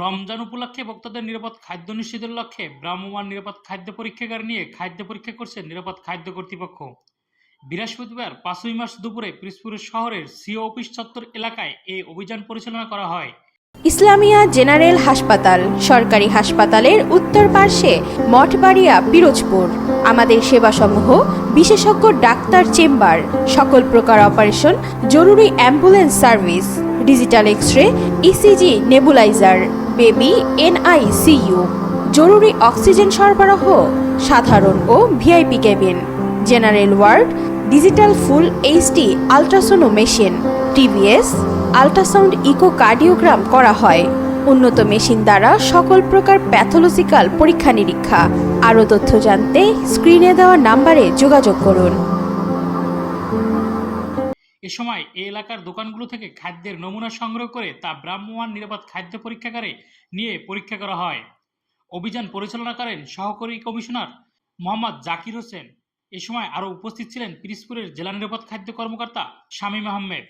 রমজান উপলক্ষে ভক্তদের নিরাপদ খাদ্য নিশ্চিতের লক্ষ্যে ভ্রাম্যমাণ নিরাপদ খাদ্য পরীক্ষাগার নিয়ে খাদ্য পরীক্ষা করছে নিরাপদ খাদ্য কর্তৃপক্ষ। বৃহস্পতিবার ৫ই মার্চ দুপুরে পিরোজপুর শহরের সিও অফিস চত্বর এলাকায় এই অভিযান পরিচালনা করা হয়। ইসলামিয়া জেনারেল হাসপাতাল, সরকারি হাসপাতালের উত্তর পার্শ্বে মঠবাড়িয়া, পিরোজপুর। আমাদের সেবাসমূহ: বিশেষজ্ঞ ডাক্তার চেম্বার, সকল প্রকার অপারেশন, জরুরি ambulance service, digital x-ray, ECG, nebuliser, baby NICU, জরুরি অক্সিজেন সরবরাহ, সাধারণ ও VIP cabin, general ward, digital full HD ultrasono machine, TVS ultrasound echocardiogram করা হয়। উন্নত মেশিন দ্বারা সকল প্রকার প্যাথোলজিক্যাল পরীক্ষা নিরীক্ষা। আরও তথ্য জানতে স্ক্রিনে দেওয়া নাম্বারে যোগাযোগ করুন। এ সময় এই এলাকার দোকানগুলো থেকে খাদ্যের নমুনা সংগ্রহ করে তা ভ্রাম্যমাণ নিরাপদ খাদ্য পরীক্ষাগারে নিয়ে পরীক্ষা করা হয়। অভিযান পরিচালনা করেন সহকারী কমিশনার মোহাম্মদ জাকির হোসেন। এ সময় আরও উপস্থিত ছিলেন পিরোজপুরের জেলা নিরাপদ খাদ্য কর্মকর্তা শামীম আহমেদ।